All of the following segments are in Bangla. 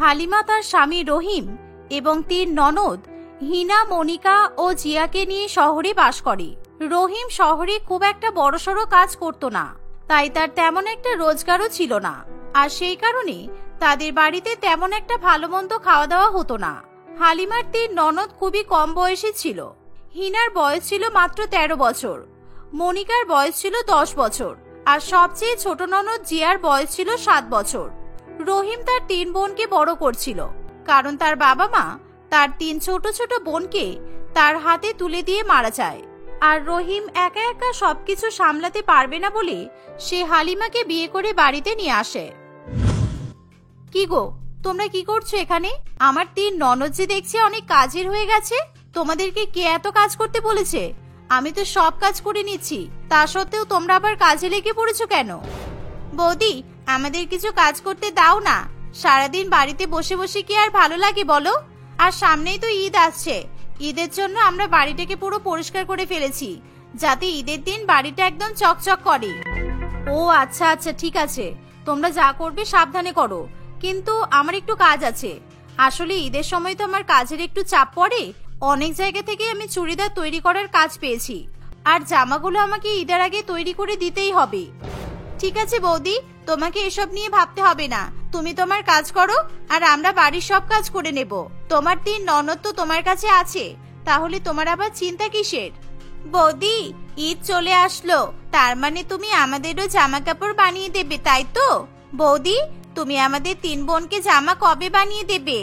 হালিমা তার স্বামী রহিম এবং ৩ ননদ হিনা, মনিকা ও জিয়াকে নিয়ে শহরে বাস করে। রহিম শহরে খুব একটা বড়সড় কাজ করত না, তাই তার তেমন একটা রোজগারও ছিল না, আর সেই কারণে তাদের বাড়িতে তেমন একটা ভালো মন্দ খাওয়া দাওয়া হতো না। হালিমার ৩ ননদ খুবই কম বয়সী ছিল। হিনার বয়স ছিল মাত্র ১৩ বছর, মনিকার বয়স ছিল ১০ বছর, আর সবচেয়ে ছোট ননদ জিয়ার বয়স ছিল ৭ বছর। রহিম তার ৩ বোনকে বড় করছিল, কারণ তার বাবা মা তার ৩ ছোট ছোট বোনকে তার হাতে তুলে দিয়ে মারা যায়। আর রহিম একা একা সবকিছু সামলাতে পারবে না বলে সে হালিমাকে বিয়ে করে বাড়িতে নিয়ে আসে। কি গো, তোমরা কি করছো এখানে? আমার ৩ ননদ যে দেখছি অনেক কাজের হয়ে গেছে। তোমাদেরকে কে এত কাজ করতে বলেছে? আমি তো সব কাজ করে নিচ্ছি, তা সত্ত্বেও তোমরা আবার কাজে লেগে পড়েছো কেন? বৌদি, আমাদের কিছু কাজ করতে দাও না। সারাদিন বাড়িতে বসে বসে কি আর ভালো লাগে বলো? আর সামনেই তো ঈদ আসছে। ঈদের জন্য আমরা বাড়িটাকে পুরো পরিষ্কার করে ফেলেছি, যাতে ঈদের দিন বাড়িটা একদম চকচক করে। ও আচ্ছা আচ্ছা, ঠিক আছে, তোমরা যা করবে সাবধানে করো, কিন্তু আমার একটু কাজ আছে। আসলে ঈদের সময় তো আমার কাজের একটু চাপ পড়ে। অনেক জায়গা থেকে আমি চুড়িদার তৈরি করার কাজ পেয়েছি, আর জামাগুলো আমাকে ঈদের আগে তৈরি করে দিতেই হবে। ঠিক আছে বৌদি, তোমাকে এসব নিয়ে ভাবতে হবে না। তুমি তোমার কাজ করো, আর আমরা বাড়ির সব কাজ করে নেব। তোমার ৩ ননদ তো তোমার কাছে আছে, তাহলে তোমার আবার চিন্তা কিসের? বৌদি, ঈদ চলে আসলো, তার মানে তুমি আমাদেরও জামা কাপড় বানিয়ে দেবে, তাই তো? বৌদি, তুমি আমাদের ৩ বোনকে জামা কবে বানিয়ে দেবে?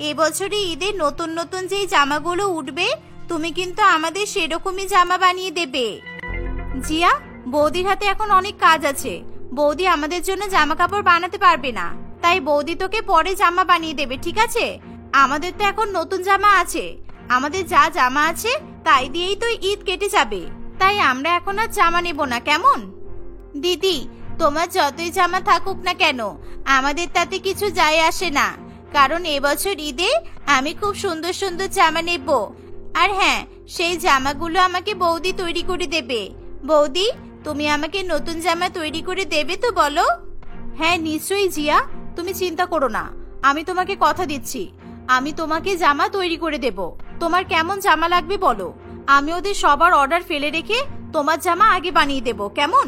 এবছরে ঈদে নতুন নতুন যেই জামাগুলো উঠবে, তুমি কিন্তু আমাদের সেরকমই জামা বানিয়ে দেবে। জিয়া, বৌদির হাতে এখন অনেক কাজ আছে। বৌদি আমাদের জন্য জামা কাপড় বানাতে পারবে না, তাই বৌদি তোকে পরে জামা বানিয়ে দেবে, ঠিক আছে? আমাদের তো এখন নতুন জামা আছে। আমাদের যা জামা আছে তাই দিয়েই তো ঈদ কেটে যাবে, তাই আমরা এখন আর জামা নেব না, কেমন? দিদি, তোমার যতই জামা থাকুক না কেন, আমাদের তাতে কিছু যায় আসে না, কারণ এবছর ঈদে আমি খুব সুন্দর সুন্দর জামা নেব। আর হ্যাঁ, সেই জামাগুলো আমাকে বৌদি তৈরি করে দেবে। বৌদি, তুমি আমাকে নতুন জামা তৈরি করে দেবে তো, বলো? হ্যাঁ নিশ্চয়ই জিয়া, তুমি চিন্তা করো না, আমি তোমাকে কথা দিচ্ছি, আমি তোমাকে জামা তৈরি করে দেব। তোমার কেমন জামা লাগবে বলো, আমি ওদের সবার অর্ডার ফেলে রেখে তোমার জামা আগে বানিয়ে দেব, কেমন?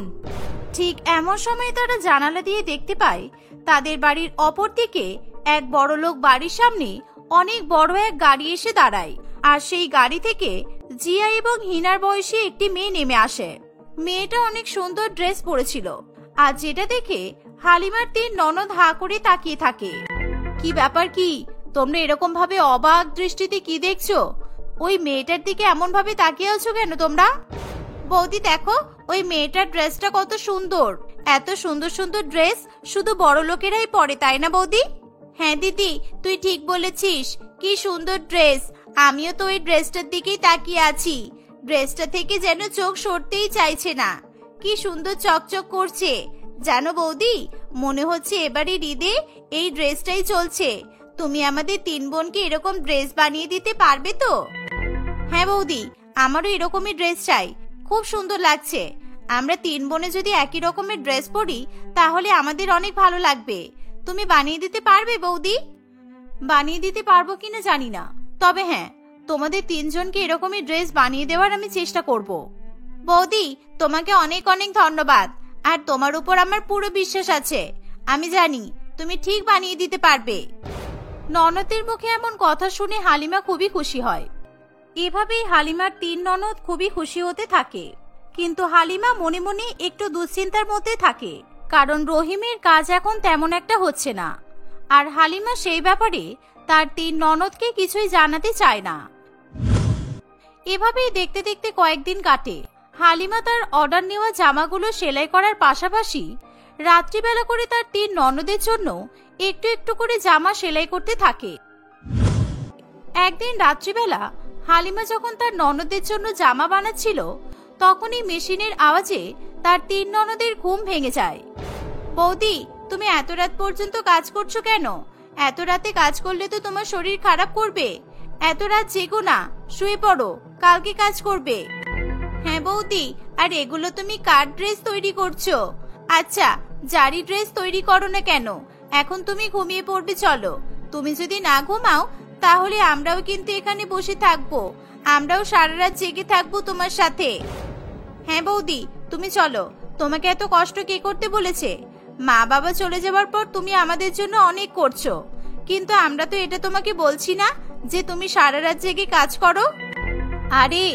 ঠিক এমন সময় তারা জানালা দিয়ে দেখতে পায় তাদের বাড়ির অপর দিকে এক বড়লোক বাড়ির সামনে অনেক বড় এক গাড়ি এসে দাঁড়ায়, আর সেই গাড়ি থেকে জিয়া এবং হিনার বয়সী একটি মেয়ে নেমে আসে। মেয়েটা অনেক সুন্দর ড্রেস পরেছিল, আর যেটা দেখে হালিমার ৩ ননদ হা করে তাকিয়ে থাকে। কি ব্যাপার, কি তোমরা এরকম ভাবে অবাক দৃষ্টিতে কি দেখছো? ওই মেয়েটার দিকে এমন ভাবে তাকিয়ে আছো কেন তোমরা? বৌদি দেখো, ওই মেয়েটার ড্রেসটা কত সুন্দর। এত সুন্দর সুন্দর ড্রেস শুধু বড় লোকেরাই পরে, তাই না বৌদি? হ্যাঁ দিদি, তুই ঠিক বলেছিস, কি সুন্দর ড্রেস। আমিও তো ওই ড্রেসটার দিকেই তাকিয়ে আছি। ড্রেসটা থেকে যেন চোখ সরতেই চাইছে না। কি সুন্দর চকচক করছে। জানো বৌদি, মনে হচ্ছে এবারে ঈদে এই ড্রেসটাই চলছে। তুমি আমাদের ৩ বোনকে এরকম ড্রেস বানিয়ে দিতে পারবে তো? হ্যাঁ বৌদি, আমারও এরকমই ড্রেস চাই, খুব সুন্দর লাগছে। আমরা ৩ বোনে যদি একই রকমের ড্রেস পরি তাহলে আমাদের অনেক ভালো লাগবে। তুমি বানিয়ে দিতে পারবে বৌদি? বানিয়ে দিতে পারবো কিনা জানি না, তবে হ্যাঁ, তোমাদের ৩ জনকে এরকমই ড্রেস বানিয়ে দেওয়ার আমি চেষ্টা করব। বৌদি, তোমাকে অনেক অনেক ধন্যবাদ, আর তোমার উপর আমার পুরো বিশ্বাস আছে। আমি জানি তুমি ঠিক বানিয়ে দিতে পারবে। ননদের মুখে এমন কথা শুনে হালিমা খুবই খুশি হয়। এভাবেই হালিমার ৩ ননদ খুবই খুশি হতে থাকে, কিন্তু হালিমা মনে মনে একটু দুশ্চিন্তার মধ্যে থাকে, কারণ রহিমের কাজ এখন তেমন একটা হচ্ছে না, আর হালিমা সেই ব্যাপারে তার ৩ ননদকে কিছুই জানাতে চায় না। এভাবেই দেখতে দেখতে কয়েকদিন কাটে। হালিমা তার অর্ডার নেওয়া জামাগুলো সেলাই করার পাশাপাশি রাত্রিবেলা করে তার ৩ ননদের জন্য একটু একটু করে জামা সেলাই করতে থাকে। একদিন রাত্রিবেলা হালিমা যখন তার ননদের জন্য জামা বানাচ্ছিল, তখনই মেশিনের আওয়াজে তার ৩ ননদের ঘুম ভেঙে যায়। বৌদি, তুমি এত রাত পর্যন্ত কাজ করছো কেন? এত রাতে কাজ করলে তো তোমার শরীর খারাপ করবে। এত রাত জেগো না, শুয়ে পড়ো, কালকে কাজ করবে। হ্যাঁ বৌদি, আর এগুলো তুমি কার ড্রেস তৈরি করছো? আচ্ছা, যারই ড্রেস তৈরি করো না কেন, এখন তুমি ঘুমিয়ে পড়বে, চলো। তুমি যদি না ঘুমাও তাহলে আমরাও কিন্তু এখানে বসে থাকবো, আমরাও সারা রাত জেগে থাকবো তোমার সাথে। হ্যাঁ বৌদি, তুমি চলো, তোমাকে এত কষ্ট কে করতে বলেছে? মা বাবা চলে যাওয়ার পর তুমি আমাদের জন্য অনেক করছো, কিন্তু আমরা তো এটা তোমাকে বলছি না যে তুমি সারা রাত জেগে কাজ করো। আরে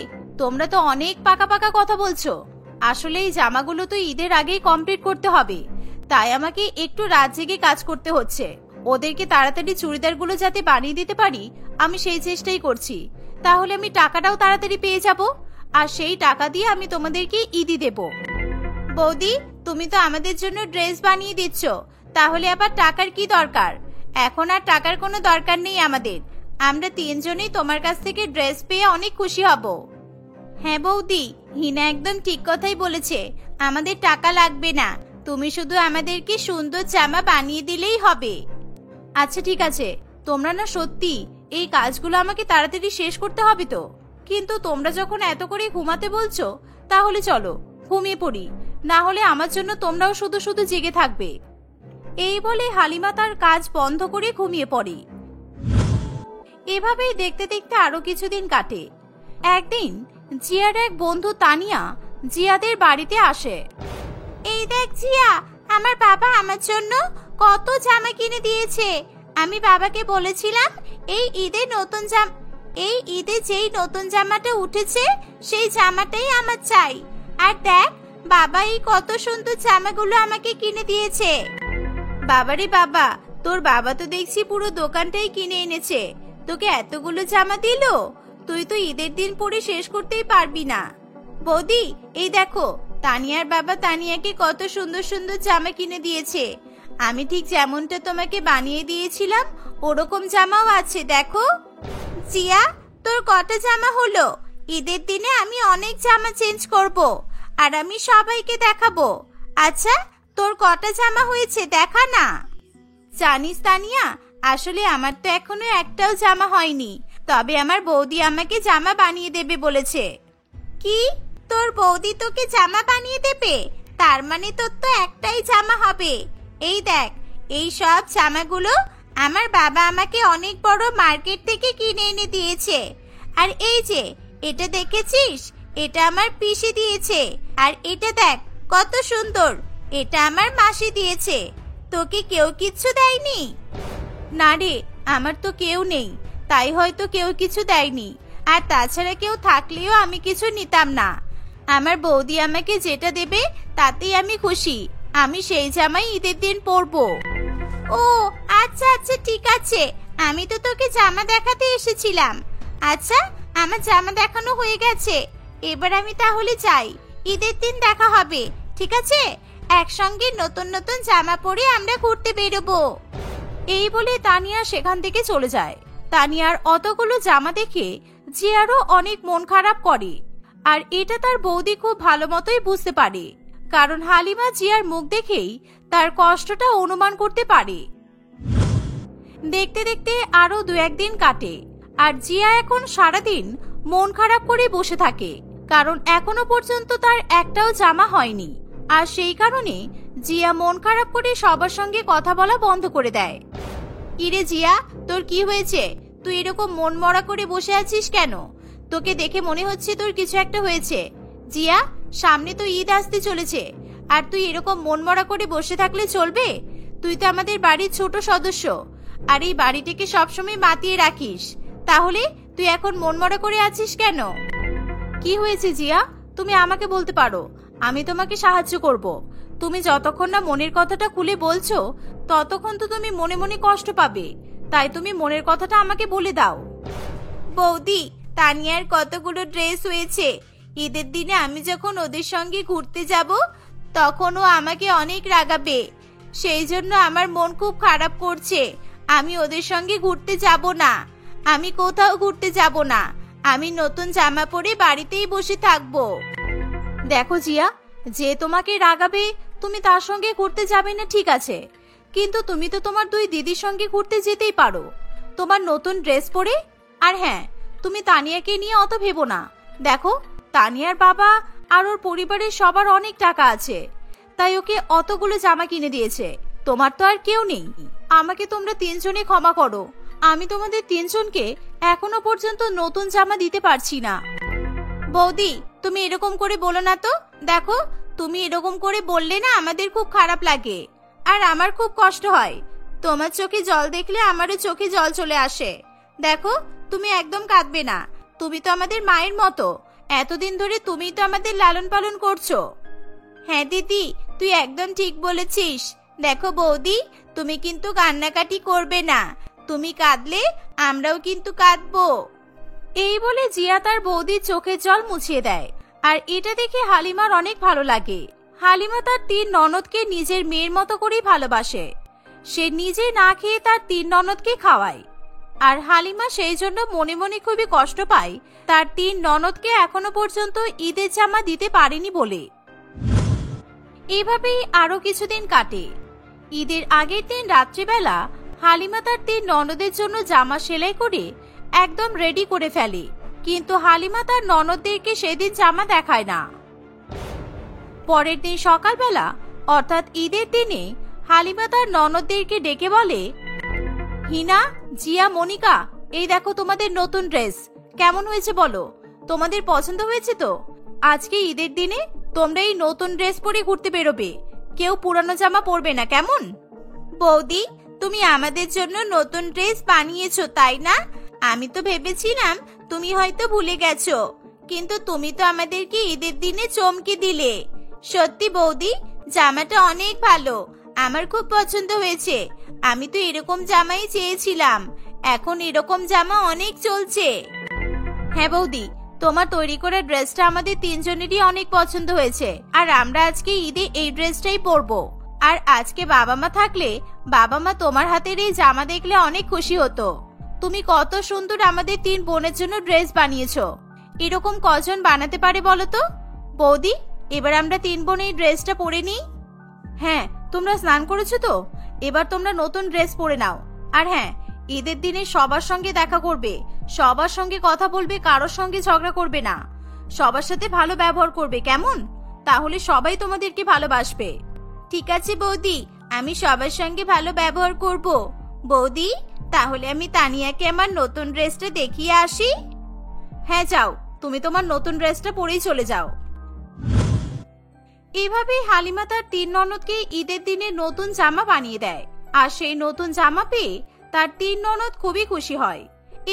তোমরা তো অনেক পাকা পাকা কথা বলছো। আসলে এই জামাগুলো তো ঈদের আগেই কমপ্লিট করতে হবে, তাই আমাকে একটু রাত জেগে কাজ করতে হচ্ছে। ওদেরকে তাড়াতাড়ি চুড়িদারগুলো যাতে বানিয়ে দিতে পারি আমি সেই চেষ্টাই করছি, তাহলে আমি টাকাটাও তাড়াতাড়ি পেয়ে যাব, আর সেই টাকা দিয়ে আমি তোমাদেরকে ঈদি দেব। বৌদি, তুমি তো আমাদের জন্য ড্রেস বানিয়ে দিচ্ছ, তাহলে আবার টাকার কি দরকার? এখন আর টাকার কোনো দরকার নেই আমাদের, আমরা তিনজনেই তোমার কাছ থেকে ড্রেস পেয়ে অনেক খুশি হব। হ্যাঁ বৌদি, হিনা একদম ঠিক কথাই বলেছে, আমাদের টাকা লাগবে না, তুমি শুধু আমাদেরকে সুন্দর জামা বানিয়ে দিলেই হবে। আচ্ছা ঠিক আছে, তোমরা না সত্যি এই কাজগুলো আমাকে তাড়াতাড়ি শেষ করতে হবে তো, কিন্তু তোমরা যখন এত করে ঘুমাতে বলছো তাহলে চলো ঘুমিয়ে পড়ি, না হলে আমার জন্য তোমরাও শুধু শুধু জেগে থাকবে। এই বলে হালিমা তার কাজ বন্ধ করে ঘুমিয়ে পড়ে। এভাবেই দেখতে দেখতে আরো কিছুদিন কাটে। একদিন জিয়ার এক বন্ধু তানিয়া জিয়াদের বাড়িতে আসে। এই দেখ জিয়া, আমার বাবা আমার জন্য কত জামা কিনে দিয়েছে। আমি বাবাকে বলেছিলাম এই ঈদে যেই নতুন জামাটা উঠেছে সেই জামাটাই আমার চাই। আর দেখ বাবা এই কত সুন্দর জামাগুলো আমাকে কিনে দিয়েছে। বাবারে বাবা, তোর বাবা তো দেখছি পুরো দোকানটাই কিনে এনেছে, তোকে এতগুলো জামা দিল, তুই তো ঈদের দিন পরে শেষ করতেই পারবি না। বৌদি এই দেখো, তানিয়ার বাবা তানিয়াকে কত সুন্দর সুন্দর জামা কিনে দিয়েছে, আমি ঠিক যেমনটা তোমাকে বানিয়ে দিয়েছিলাম ওরকম জামাও আছে দেখো। জিয়া, তোর কত জামা হলো? ঈদের দিনে আমি অনেক জামা চেঞ্জ করব, আর আমি সবাইকে দেখাবো। আচ্ছা তোর কটা জামা হয়েছে দেখা না। জানিস তানিয়া, আসলে আমার তো এখনো একটাও জামা হয়নি, তবে আমার বৌদি আমাকে জামা বানিয়ে দেবে বলেছে। কি, তোর বৌদি তোকে জামা বানিয়ে দেবে? তার মানে তোর তো একটাই জামা হবে। এই দেখ, এই সব জামাগুলো আমার বাবা আমাকে অনেক বড় মার্কেট থেকে কিনে এনে দিয়েছে। আর এই যে এটা দেখেছিস, এটা আমার পিসি দিয়েছে। আর এটা দেখ কত সুন্দর, এটা আমার মাসি দিয়েছে। তোকে কেউ কিচ্ছু দেয়নি? না রে, আমার তো কেউ নেই, তাই হয়তো কেউ কিছু দেয়নি। আর তাছাড়া কেউ থাকলেও আমি কিছু নিতাম না। আমার বৌদি আমাকে যেটা দেবে তাতেই আমি খুশি, আমি সেই জামাই ঈদের দিন পরবো। ও আচ্ছা আচ্ছা ঠিক আছে, আমি তো তোকে জামা দেখাতে এসেছিলাম। আচ্ছা আমার জামা দেখানো হয়ে গেছে, এবার আমি তাহলে যাই, ঈদের দিন দেখা হবে, ঠিক আছে? একসঙ্গে নতুন নতুন জামা পরে আমরা ঘুরতে বেরোবো। এই বলে তানিয়া সেখান থেকে চলে যায়। তানিয়ার অতগুলো জামা দেখে জিয়ারও অনেক মন খারাপ করে, আর এটা তার বৌদি খুব ভালো মতোই বুঝতে পারে, কারণ হালিমা জিয়ার মুখ দেখেই তার কষ্টটা অনুমান করতে পারে। দেখতে দেখতে আরো 2-1 দিন কাটে, আর জিয়া এখন সারাদিন মন খারাপ করে বসে থাকে, কারণ এখনো পর্যন্ত তার একটাও জামা হয়নি। আর সেই কারণে জিয়া মন খারাপ করে সবার সঙ্গে কথা বলা বন্ধ করে দেয়। কিরে জিয়া, তোর কি হয়েছে? তুই এরকম মন মরা করে বসে আছিস কেন? তোকে দেখে মনে হচ্ছে তোর কিছু একটা হয়েছে। জিয়া, সামনে তো ঈদ আসতে চলেছে, আর তুই এরকম মন মরা করে বসে থাকলে চলবে? তুই তো আমাদের বাড়ির ছোট সদস্য, আর এই বাড়িটাকে সবসময় মাতিয়ে রাখিস, তাহলে তুই এখন মন মরা করে আছিস কেন? কি হয়েছে জিয়া, তুমি আমাকে বলতে পারো, আমি তোমাকে সাহায্য করব। তুমি যতক্ষণ না মনের কথাটা খুলে বলছো ততক্ষণ তো তুমি মনে মনে কষ্ট পাবে, তাই তুমি মনের কথাটা আমাকে বলে দাও। বৌদি, তানিয়ার কতগুলো ড্রেস হয়েছে, ঈদের দিনে আমি যখন ওদের সঙ্গে ঘুরতে যাব তখন ও আমাকে অনেক রাগাবে, সেই জন্য আমার মন খুব খারাপ করছে। আমি ওদের সঙ্গে ঘুরতে যাব না, আমি কোথাও ঘুরতে যাব না, আমি নতুন জামা পরে বাড়িতেই বসে থাকবো। দেখো জিয়া, যে তোমাকে রাগাবে তুমি তার সঙ্গে ঘুরতে যাবে না ঠিক আছে, কিন্তু তুমি তো তোমার 2 দিদির সঙ্গে ঘুরতে যেতেই পারো তোমার নতুন ড্রেস পরে। আর হ্যাঁ, তুমি তানিয়াকে নিয়ে অত ভেবো না। দেখো, তানিয়ার বাবা আর ওর পরিবারের সবার অনেক টাকা আছে, তাই ওকে অতগুলো জামা কিনে দিয়েছে, তোমার তো আর কেউ নেই। আমাকে তোমরা তিনজনে ক্ষমা করো। আমি তোমাদের তিনজনকে এখনো পর্যন্ত নতুন জামা দিতে পারছি না। বৌদি, তুমি এরকম করে বলো না তো। দেখো, তুমি এরকম করে বললে না আমাদের খুব খারাপ লাগে, আর আমার খুব কষ্ট হয়। তোমার চোখে জল দেখলে আমারও চোখে জল চলে আসে। দেখো, তুমি একদম কাঁদবে না। তুমি তো আমাদের মায়ের মতো। এতদিন ধরে তুমি তো আমাদের লালন পালন করছো। হ্যাঁ দিদি, তুই একদম ঠিক বলেছিস। দেখো বৌদি, তুমি কিন্তু কান্নাকাটি করবে না। তুমি কাঁদলে আমরাও কিন্তু কাঁদবো। এই বলে জিয়া তার বৌদির চোখের জল মুছিয়ে দেয়, আর এটা দেখে হালিমার অনেক ভালো লাগে। হালিমা তার তিন ননদকে নিজের মেয়ের মতো করেই ভালোবাসে। সে নিজে না খেয়ে তার তিন ননদকে খাওয়ায়, আর হালিমা সেই জন্য মনে মনে খুবই কষ্ট পায় তার তিন ননদকে এখনো পর্যন্ত ঈদের জামা দিতে পারেনি বলে। এভাবেই আরো কিছুদিন কাটে। ঈদের আগের দিন রাত্রিবেলা হালিমা তার তিন ননদের জন্য জামা সেলাই করে একদম রেডি করে ফেলে, কিন্তু হালিমা তার ননদদেরকে সেদিন জামা দেখায় না। পরের দিন সকালবেলা অর্থাৎ ঈদের দিনে হালিমা তার ননদদেরকে ডেকে বলে, হিনা, জিয়া, মনিকা, এই দেখো তোমাদের নতুন ড্রেস। কেমন হয়েছে বলো? তোমাদের পছন্দ হয়েছে তো? আজকে ঈদের দিনে তোমরা এই নতুন ড্রেস পরে ঘুরতে বেরোবে। কেউ পুরানো জামা পরবে না, কেমন? বৌদি, তুমি আমাদের জন্য নতুন ড্রেস বানিয়েছো তাই না? আমি তো ভেবেছিলাম তুমি হয়তো ভুলে গেছো, কিন্তু তুমি তো আমাদেরকে ঈদের দিনে চমকে দিলে। সত্যি বৌদি, জামাটা অনেক ভালো। আমার খুব পছন্দ হয়েছে। আমি তো এরকম জামাই চেয়েছিলাম। এখন এরকম জামা অনেক চলছে। হ্যাঁ বৌদি, তোমার তৈরি করা ড্রেসটা আমাদের তিনজনেরই অনেক পছন্দ হয়েছে, আর আমরা আজকে ঈদে এই ড্রেসটাই পরবো। আর আজকে বাবা মা থাকলে বাবা মা তোমার হাতের এই জামা দেখলে অনেক খুশি হতো। তুমি কত সুন্দর আমাদের তিন বোনের জন্য ড্রেস বানিয়েছো। এরকম কজন বানাতে পারে বলো তো? বৌদি, এবার আমরা তিন বোন এই ড্রেসটা পরে নিই। হ্যাঁ, তোমরা স্নান করেছো তো? এবার তোমরা নতুন ড্রেস পরে নাও। আর হ্যাঁ, ঈদের দিনে সবার সঙ্গে দেখা করবে, সবার সঙ্গে কথা বলবে, কারোর সঙ্গে ঝগড়া করবে না। সবার সাথে ভালো ব্যবহার করবে, কেমন? তাহলে সবাই তোমাদেরকে ভালোবাসবে। ঠিক আছে বৌদি, আমি সবার সঙ্গে ভালো ব্যবহার করব। বৌদি, তাহলে আমি তানিয়াকে আমার নতুন ড্রেসটা দেখিয়ে আসি। হ্যাঁ যাও, তুমি তোমার নতুন ড্রেসটা পরেই চলে যাও। এভাবেই হালিমা তার তিন ননদকে ঈদের দিনে নতুন জামা বানিয়ে দেয়, আর সেই নতুন জামা পেয়ে তার তিন ননদ খুবই খুশি হয়।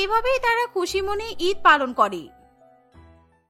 এভাবেই তারা খুশি মনে ঈদ পালন করে।